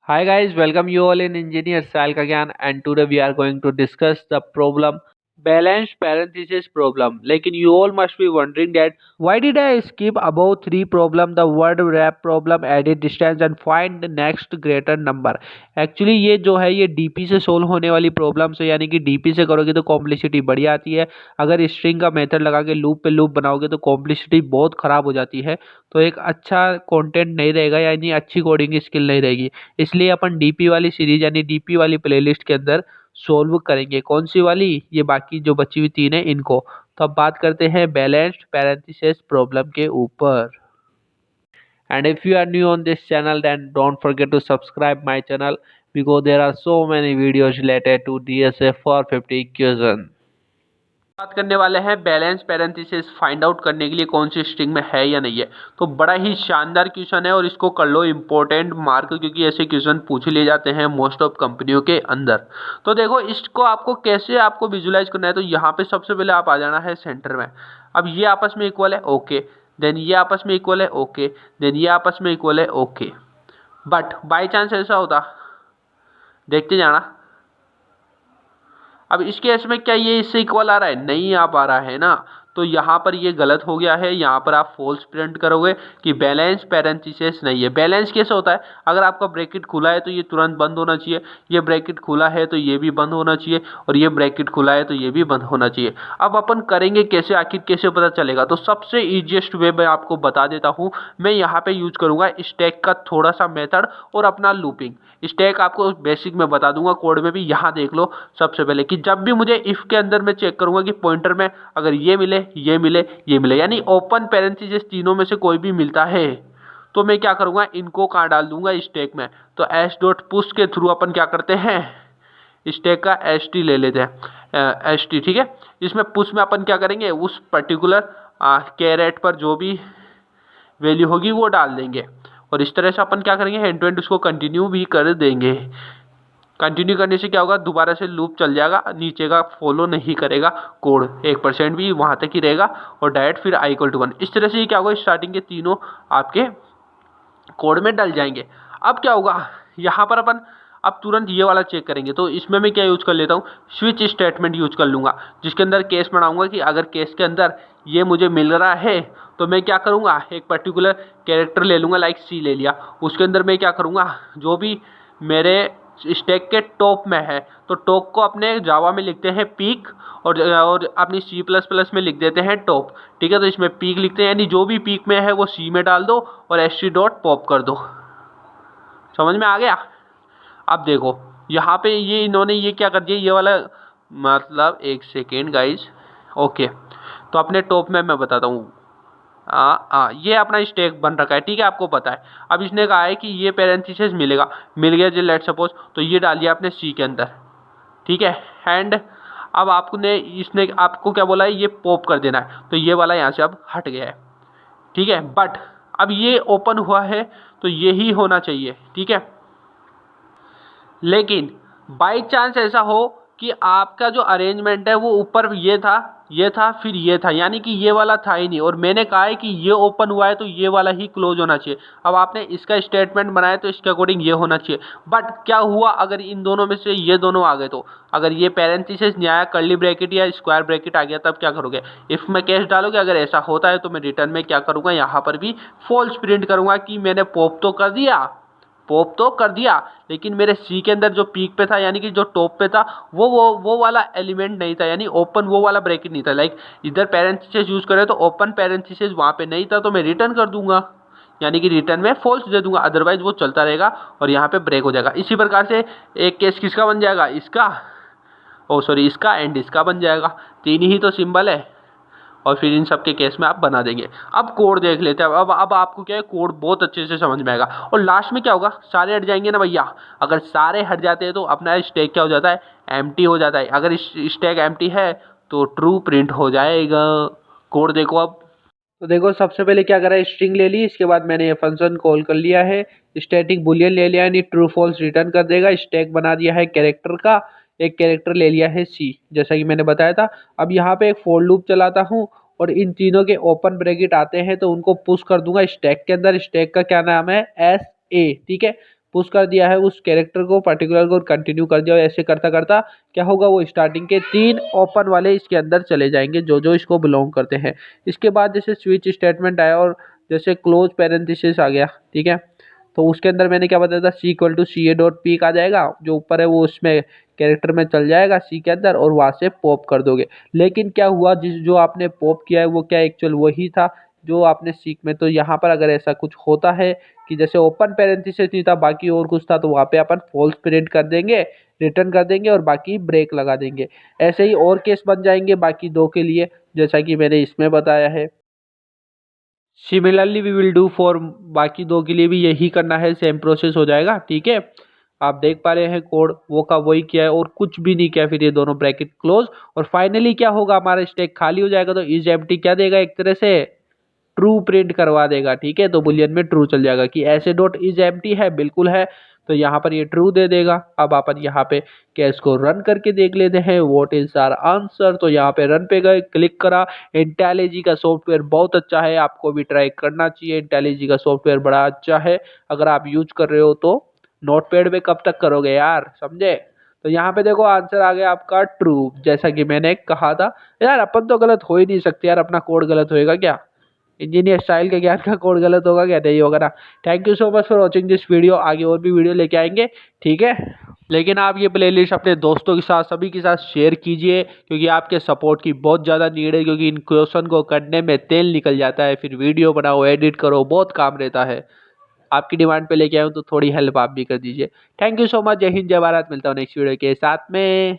Hi guys, welcome you all in Engineer Sal Kagyan and today we are going to discuss the problem balanced parenthesis problem. लेकिन you all must be wondering that why did I skip above three problem the word wrap problem edit distance and find the next greater number. Actually ये जो है ये DP से solve होने वाली problem से यानी कि डीपी से करोगे तो कॉम्प्लेक्सिटी बढ़ जाती है। अगर स्ट्रिंग का मेथड लगा के लूप पे लूप बनाओगे तो कॉम्प्लेक्सिटी बहुत ख़राब हो जाती है। तो एक अच्छा कंटेंट नहीं रहेगा यानी अच्छी कोडिंग स्किल नहीं रहेगी। इसलिए अपन डीपी वाली सीरीज यानी डीपी वाली प्लेलिस्ट के अंदर सोल्व करेंगे। कौन सी वाली? ये बाकी जो बची हुई तीन है इनको। तो अब बात करते हैं बैलेंस्ड पैरेंथेसिस प्रॉब्लम के ऊपर। And if you are new on this channel, then don't forget to subscribe my channel because there are so many videos related to DSA 450 question. बात करने वाले हैं बैलेंस पैरेंथेसिस फाइंड आउट करने के लिए कौन सी स्ट्रिंग में है या नहीं है। तो बड़ा ही शानदार क्वेश्चन है और इसको कर लो इंपॉर्टेंट मार्क, क्योंकि ऐसे क्वेश्चन पूछ लिए जाते हैं मोस्ट ऑफ कंपनियों के अंदर। तो देखो इसको आपको कैसे आपको विजुलाइज करना है। तो यहाँ पे सबसे पहले आप आ जाना है सेंटर में। अब ये आपस में इक्वल है, ओके। देन ये आपस में इक्वल है, ओके। देन ये आपस में इक्वल है, ओके। बट बाई चांस ऐसा होता, देखते जाना। अब इस केस में क्या ये इससे इक्वल आ रहा है? नहीं आ पा रहा है ना। तो यहाँ पर ये गलत हो गया है। यहाँ पर आप फॉल्स प्रिंट करोगे कि बैलेंस पैरेंथेसिस नहीं है। बैलेंस कैसे होता है? अगर आपका ब्रैकेट खुला है तो ये तुरंत बंद होना चाहिए, ये ब्रैकेट खुला है तो ये भी बंद होना चाहिए, और ये ब्रैकेट खुला है तो ये भी बंद होना चाहिए। अब अपन करेंगे कैसे, आखिर कैसे पता चलेगा? तो सबसे ईजिएस्ट वे मैं आपको बता देता हूँ। मैं यहाँ पे यूज करूँगा स्टैक का थोड़ा सा मेथड और अपना लूपिंग। स्टैक आपको बेसिक में बता दूंगा, कोड में भी। यहाँ देख लो सबसे पहले कि जब भी मुझे इफ के अंदर मैं चेक करूंगा कि पॉइंटर में अगर ये मिले, ये मिले, ये मिले, यानी ओपन पैरेंथेसिस तीनों में से कोई भी मिलता है, तो मैं क्या करूंगा, इनको कहाँ डाल दूंगा, स्टैक में। तो एस डॉट पुश के थ्रू अपन क्या करते हैं, स्टैक का एस टी ले लेते हैं, एस टी, ठीक है। इसमें पुश में अपन क्या करेंगे, उस पर्टिकुलर कैरेट पर जो भी वैल्यू होगी वो डाल देंगे। और इस तरह से अपन क्या करेंगे, हैंड टू हैंड उसको कंटिन्यू भी कर देंगे। कंटिन्यू करने से क्या होगा, दोबारा से लूप चल जाएगा, नीचे का फॉलो नहीं करेगा कोड, 1% भी वहाँ तक ही रहेगा और डायरेक्ट फिर i = 1। इस तरह से ये क्या होगा, स्टार्टिंग के तीनों आपके कोड में डल जाएंगे। अब क्या होगा, यहाँ पर अपन अब तुरंत ये वाला चेक करेंगे। तो इसमें मैं क्या यूज कर लेता हूँ, स्विच स्टेटमेंट यूज कर लूँगा, जिसके अंदर केस बनाऊंगा कि अगर केस के अंदर ये मुझे मिल रहा है तो मैं क्या करूँगा, एक पर्टिकुलर कैरेक्टर ले लूँगा, लाइक सी ले लिया। उसके अंदर मैं क्या करूँगा, जो भी मेरे स्टैक के टॉप में है, तो टॉप को अपने जावा में लिखते हैं पीक, और अपनी C++ में लिख देते हैं टॉप, ठीक है। तो इसमें पीक लिखते हैं, यानी जो भी पीक में है वो सी में डाल दो और st.pop कर दो। समझ में आ गया? अब देखो यहाँ पे ये इन्होंने ये क्या कर दिया, ये वाला मतलब, एक सेकेंड गाइज, ओके। तो अपने टॉप में मैं बताता हूँ, ये अपना स्टैक बन रखा है, ठीक है, आपको पता है। अब इसने कहा है कि ये पैरेंथेसिस मिलेगा, मिल गया जो लेट सपोज, तो ये डाल दिया आपने सी के अंदर, ठीक है। एंड अब आपने इसने आपको क्या बोला है, ये पॉप कर देना है, तो ये वाला यहाँ से अब हट गया है, ठीक है। बट अब ये ओपन हुआ है तो यही होना चाहिए, ठीक है। लेकिन बाई चांस ऐसा हो कि आपका जो अरेंजमेंट है वो ऊपर ये था फिर ये था, यानी कि ये वाला था ही नहीं, और मैंने कहा है कि ये ओपन हुआ है तो ये वाला ही क्लोज होना चाहिए। अब आपने इसका स्टेटमेंट बनाया तो इसके अकॉर्डिंग ये होना चाहिए। बट क्या हुआ, अगर इन दोनों में से ये दोनों आ गए, तो अगर ये पैरेंथेसिस नहीं आया, कर्ली ब्रैकेट या स्क्वायर ब्रैकेट आ गया, तब क्या करोगे, इफ में केस डालोगे। अगर ऐसा होता है तो मैं रिटर्न में क्या करूँगा, यहाँ पर भी फॉल्स प्रिंट करूँगा कि मैंने पॉप तो कर दिया, लेकिन मेरे सी के अंदर जो पीक पे था, यानी कि जो टॉप पे था, वो वाला एलिमेंट नहीं था, यानी ओपन वो वाला ब्रैकेट नहीं था। लाइक इधर पैरेंथेसिस यूज करें तो ओपन पैरेंथेसिस वहाँ पे नहीं था, तो मैं रिटर्न कर दूंगा, यानी कि रिटर्न में फॉल्स दे दूंगा। अदरवाइज वो चलता रहेगा और यहाँ पे ब्रेक हो जाएगा। इसी प्रकार से एक केस किसका बन जाएगा, इसका एंड इसका बन जाएगा। तीन ही तो सिंबल है, और फिर इन सब के केस में आप बना देंगे। अब कोड देख लेते हैं। अब आपको क्या है, कोड बहुत अच्छे से समझ में आएगा। और लास्ट में क्या होगा, सारे हट जाएंगे ना भैया। अगर सारे हट जाते हैं तो अपना स्टैक क्या हो जाता है, एम्प्टी हो जाता है। अगर स्टैक एम्प्टी है तो ट्रू प्रिंट हो जाएगा। कोड देखो अब। तो देखो सबसे पहले क्या करा है, स्ट्रिंग ले ली, इसके बाद मैंने ये फंक्शन कॉल कर लिया है, स्टैटिक बुलियन ले लिया, यानी ट्रू फॉल्स रिटर्न कर देगा। स्टैक बना दिया है कैरेक्टर का, एक कैरेक्टर ले लिया है सी, जैसा कि मैंने बताया था। अब यहाँ पे एक फॉर लूप चलाता हूँ और इन तीनों के ओपन ब्रैकेट आते हैं तो उनको पुश कर दूंगा स्टैक के अंदर। स्टैक का क्या नाम है, एस ए, ठीक है। पुश कर दिया है उस कैरेक्टर को पर्टिकुलर को, कंटिन्यू कर दिया, और ऐसे करता करता क्या होगा, वो स्टार्टिंग के 3 ओपन वाले इसके अंदर चले जाएंगे जो जो इसको बिलोंग करते हैं। इसके बाद जैसे स्विच स्टेटमेंट आया और जैसे क्लोज पैरेंथेसिस आ गया, ठीक है, तो उसके अंदर मैंने क्या बताया था, C equal to C A dot P आ जाएगा, जो ऊपर है वो उसमें कैरेक्टर में चल जाएगा सी के अंदर, और वहां से पॉप कर दोगे। लेकिन क्या हुआ, जिस जो आपने पॉप किया है वो क्या एक्चुअल वही था जो आपने सीक में, तो यहाँ पर अगर ऐसा कुछ होता है कि जैसे ओपन पैरेंथेसिस नहीं था बाकी और कुछ था, तो वहाँ पे अपन फॉल्स प्रिंट कर देंगे, रिटर्न कर देंगे और बाकी ब्रेक लगा देंगे। ऐसे ही और केस बन जाएंगे बाकी 2 के लिए, जैसा कि मैंने इसमें बताया है। Similarly we will do for बाकी 2 के लिए भी यही करना है, सेम प्रोसेस हो जाएगा, ठीक है। आप देख पा रहे हैं कोड वो का वही किया है और कुछ भी नहीं किया, फिर ये दोनों ब्रैकेट क्लोज, और फाइनली क्या होगा, हमारा स्टैक खाली हो जाएगा, तो इज एम्प्टी क्या देगा, एक तरह से ट्रू प्रिंट करवा देगा, ठीक है। तो बुलियन में ट्रू चल जाएगा कि ऐसे डॉट इज एम्प्टी है, बिल्कुल है, तो यहाँ पर ये ट्रू दे देगा। अब अपन यहाँ पे केस को रन करके देख लेते हैं, व्हाट इज आवर आंसर। तो यहाँ पे रन पे गए, क्लिक करा। इंटेलिजी का सॉफ्टवेयर बहुत अच्छा है, आपको भी ट्राई करना चाहिए। इंटेलिजी का सॉफ्टवेयर बड़ा अच्छा है, अगर आप यूज कर रहे हो तो। नोटपैड पे कब तक करोगे यार, समझे। तो यहाँ पे देखो आंसर आ गया आपका ट्रू, जैसा कि मैंने कहा था। यार अपन तो गलत हो ही नहीं सकते यार, अपना कोड गलत होएगा क्या, इंजीनियर स्टाइल के ज्ञान का कोड गलत होगा क्या, नहीं होगा ना। Thank you so much for watching this video, आगे और भी वीडियो लेके आएंगे, ठीक है। लेकिन आप ये प्लेलिस्ट अपने दोस्तों के साथ, सभी के साथ शेयर कीजिए, क्योंकि आपके सपोर्ट की बहुत ज़्यादा नीड है, क्योंकि इन क्वेश्चन को करने में तेल निकल जाता है, फिर वीडियो बनाओ, एडिट करो, बहुत काम रहता है। आपकी डिमांड पे लेके आऊँ तो थोड़ी हेल्प आप भी कर दीजिए। थैंक यू सो मच, जय हिंद जय भारत, मिलता हूँ नेक्स्ट वीडियो के साथ में।